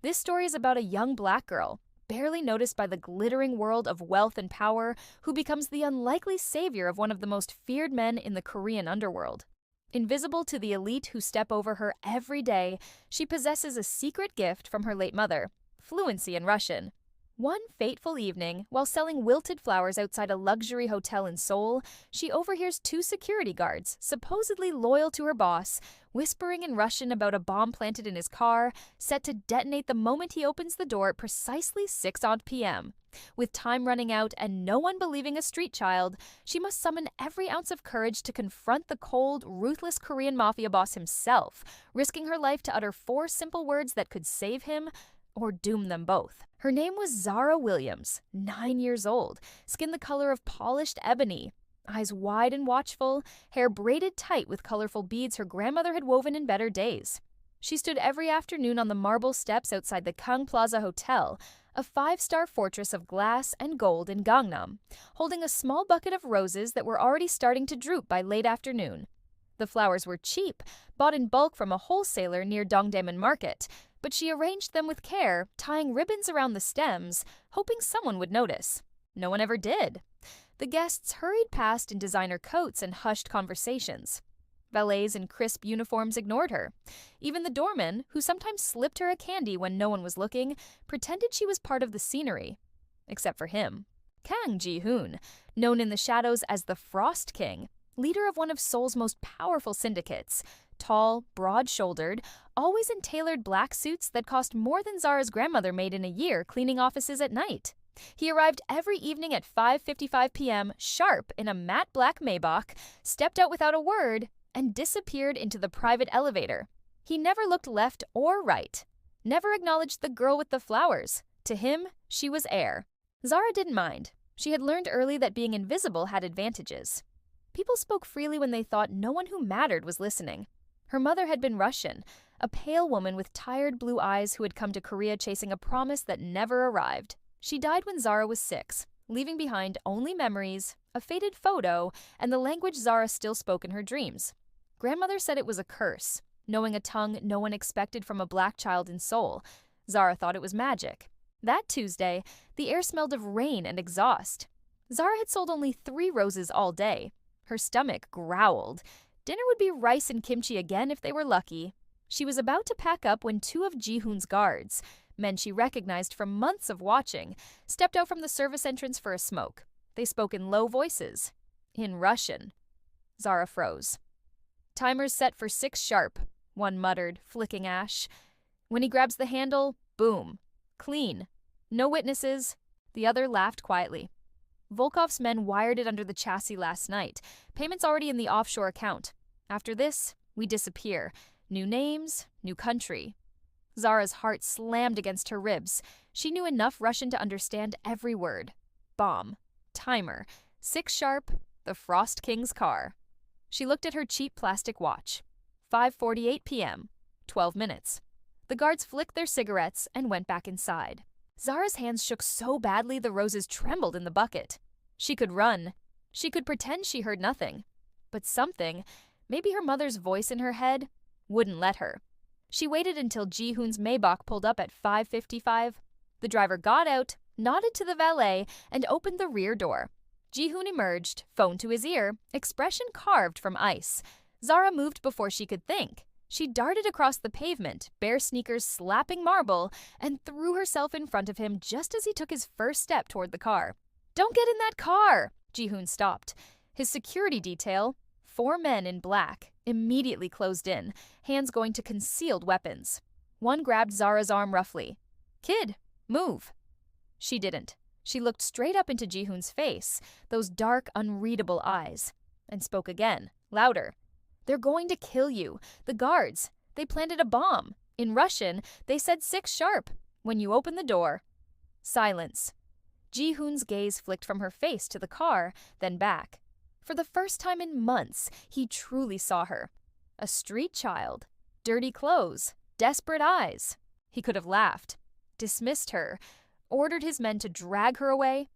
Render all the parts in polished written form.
This story is about a young black girl, barely noticed by the glittering world of wealth and power, who becomes the unlikely savior of one of the most feared men in the Korean underworld. Invisible to the elite who step over her every day, she possesses a secret gift from her late mother: fluency in Russian. One fateful evening, while selling wilted flowers outside a luxury hotel in Seoul, she overhears two security guards, supposedly loyal to her boss, whispering in Russian about a bomb planted in his car, set to detonate the moment he opens the door at precisely 6 odd p.m. With time running out and no one believing a street child, she must summon every ounce of courage to confront the cold, ruthless Korean mafia boss himself, risking her life to utter 4 simple words that could save him or doom them both. Her name was Zara Williams, 9 years old, skin the color of polished ebony, eyes wide and watchful, hair braided tight with colorful beads her grandmother had woven in better days. She stood every afternoon on the marble steps outside the Kang Plaza Hotel, a 5-star fortress of glass and gold in Gangnam, holding a small bucket of roses that were already starting to droop by late afternoon. The flowers were cheap, bought in bulk from a wholesaler near Dongdaemun Market, but she arranged them with care, tying ribbons around the stems, hoping someone would notice. No one ever did. The guests hurried past in designer coats and hushed conversations. Valets in crisp uniforms ignored her. Even the doorman, who sometimes slipped her a candy when no one was looking, pretended she was part of the scenery. Except for him. Kang Ji-hoon, known in the shadows as the Frost King, leader of one of Seoul's most powerful syndicates, tall, broad-shouldered, always in tailored black suits that cost more than Zara's grandmother made in a year cleaning offices at night. He arrived every evening at 5:55 p.m. sharp in a matte black Maybach, stepped out without a word, and disappeared into the private elevator. He never looked left or right, never acknowledged the girl with the flowers. To him, she was air. Zara didn't mind. She had learned early that being invisible had advantages. People spoke freely when they thought no one who mattered was listening. Her mother had been Russian, a pale woman with tired blue eyes who had come to Korea chasing a promise that never arrived. She died when Zara was 6, leaving behind only memories, a faded photo, and the language Zara still spoke in her dreams. Grandmother said it was a curse, knowing a tongue no one expected from a black child in Seoul. Zara thought it was magic. That Tuesday, the air smelled of rain and exhaust. Zara had sold only 3 roses all day. Her stomach growled. Dinner would be rice and kimchi again if they were lucky. She was about to pack up when 2 of Ji-hoon's guards, men she recognized from months of watching, stepped out from the service entrance for a smoke. They spoke in low voices. In Russian. Zara froze. "Timer's set for 6 sharp," one muttered, flicking ash. "When he grabs the handle, boom. Clean. No witnesses." The other laughed quietly. "Volkov's men wired it under the chassis last night. Payments already in the offshore account. After this, we disappear. New names, new country." Zara's heart slammed against her ribs. She knew enough Russian to understand every word. Bomb. Timer. 6 sharp. The Frost King's car. She looked at her cheap plastic watch. 5:48 p.m. 12 minutes. The guards flicked their cigarettes and went back inside. Zara's hands shook so badly the roses trembled in the bucket. She could run. She could pretend she heard nothing. But something, maybe her mother's voice in her head, wouldn't let her. She waited until Ji-hoon's Maybach pulled up at 5:55. The driver got out, nodded to the valet, and opened the rear door. Ji-hoon emerged, phone to his ear, expression carved from ice. Zara moved before she could think. She darted across the pavement, bare sneakers slapping marble, and threw herself in front of him just as he took his first step toward the car. "Don't get in that car!" Ji-hoon stopped. His security detail, 4 men in black, immediately closed in, hands going to concealed weapons. One grabbed Zara's arm roughly. "Kid, move." She didn't. She looked straight up into Ji-hoon's face, those dark, unreadable eyes, and spoke again, louder. "They're going to kill you. The guards. They planted a bomb. In Russian, they said 6 sharp. When you open the door." Silence. Ji-hoon's gaze flicked from her face to the car, then back. For the first time in months, he truly saw her. A street child. Dirty clothes. Desperate eyes. He could have laughed, dismissed her, ordered his men to drag her away.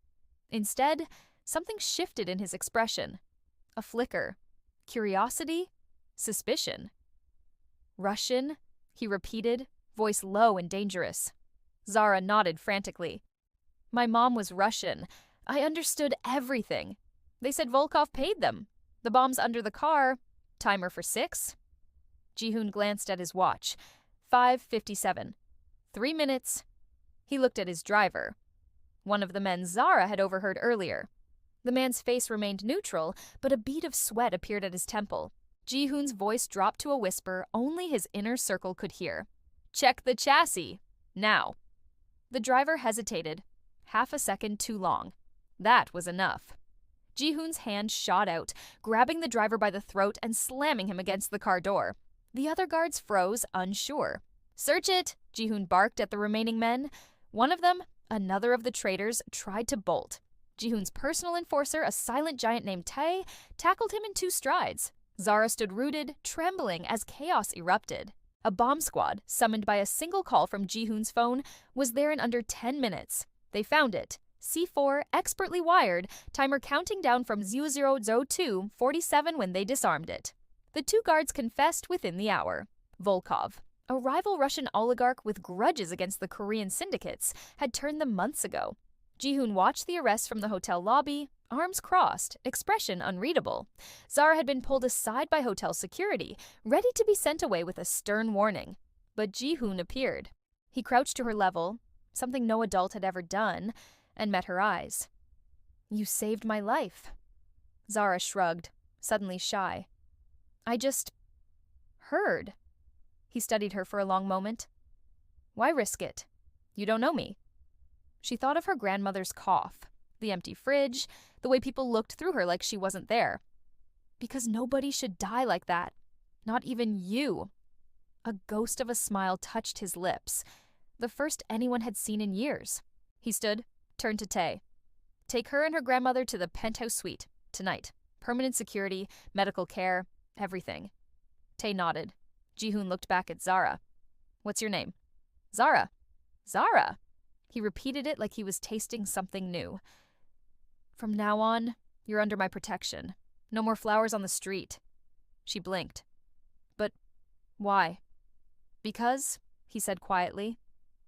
Instead, something shifted in his expression. A flicker. Curiosity? Suspicion. "Russian?" he repeated, voice low and dangerous. Zara nodded frantically. My mom was Russian. I understood everything. They said Volkov paid them. The bomb's under the car. Timer for 6? Ji-hoon glanced at his watch. 5:57. 3 minutes. He looked at his driver. One of the men Zara had overheard earlier. The man's face remained neutral, but a bead of sweat appeared at his temple. Ji-hoon's voice dropped to a whisper only his inner circle could hear. Check the chassis. Now. The driver hesitated. Half a second too long. That was enough. Ji-hoon's hand shot out, grabbing the driver by the throat and slamming him against the car door. The other guards froze, unsure. Search it! Ji-hoon barked at the remaining men. One of them, another of the traitors, tried to bolt. Ji-hoon's personal enforcer, a silent giant named Tae, tackled him in 2 strides. Zara stood rooted, trembling as chaos erupted. A bomb squad, summoned by a single call from Ji-hoon's phone, was there in under 10 minutes. They found it. C4, expertly wired, timer counting down from 0002, 47 when they disarmed it. The 2 guards confessed within the hour. Volkov, a rival Russian oligarch with grudges against the Korean syndicates, had turned them months ago. Ji-hoon watched the arrest from the hotel lobby, arms crossed, expression unreadable. Zara had been pulled aside by hotel security, ready to be sent away with a stern warning. But Ji-hoon appeared. He crouched to her level, something no adult had ever done, and met her eyes. You saved my life. Zara shrugged, suddenly shy. I just heard. He studied her for a long moment. Why risk it? You don't know me. She thought of her grandmother's cough, the empty fridge, the way people looked through her like she wasn't there. Because nobody should die like that. Not even you. A ghost of a smile touched his lips, the first anyone had seen in years. He stood, turned to Tae. Take her and her grandmother to the penthouse suite, tonight. Permanent security, medical care, everything. Tae nodded. Ji-hoon looked back at Zara. What's your name? Zara. Zara. He repeated it like he was tasting something new. From now on, you're under my protection. No more flowers on the street. She blinked. But why? Because, he said quietly,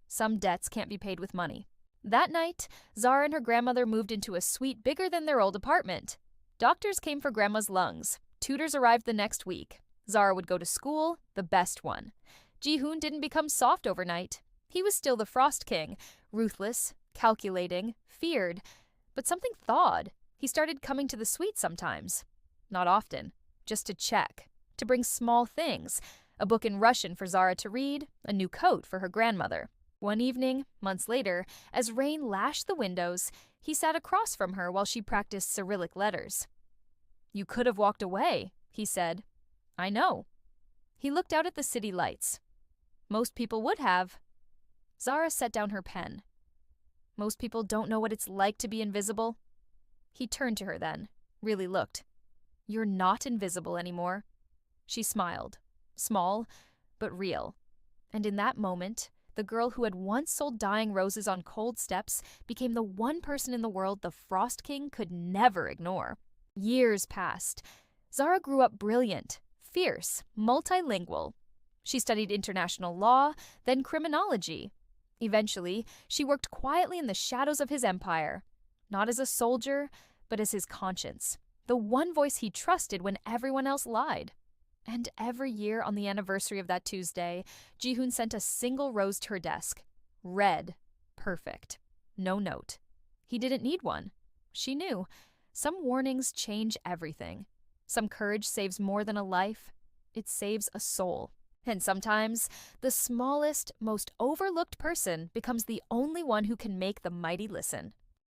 some debts can't be paid with money. That night, Zara and her grandmother moved into a suite bigger than their old apartment. Doctors came for Grandma's lungs. Tutors arrived the next week. Zara would go to school, the best one. Ji-hoon didn't become soft overnight. He was still the Frost King, ruthless, calculating, feared. But something thawed. He started coming to the suite sometimes. Not often, just to check, to bring small things, a book in Russian for Zara to read, a new coat for her grandmother. One evening, months later, as rain lashed the windows, he sat across from her while she practiced Cyrillic letters. You could have walked away, he said. I know. He looked out at the city lights. Most people would have. Zara set down her pen. Most people don't know what it's like to be invisible. He turned to her then, really looked. You're not invisible anymore. She smiled, small, but real. And in that moment, the girl who had once sold dying roses on cold steps became the one person in the world the Frost King could never ignore. Years passed. Zara grew up brilliant, fierce, multilingual. She studied international law, then criminology. Eventually, she worked quietly in the shadows of his empire, not as a soldier, but as his conscience, the one voice he trusted when everyone else lied. And every year on the anniversary of that Tuesday, Ji-hoon sent a single rose to her desk. Red. Perfect. No note. He didn't need one. She knew. Some warnings change everything. Some courage saves more than a life. It saves a soul. And sometimes, the smallest, most overlooked person becomes the only one who can make the mighty listen.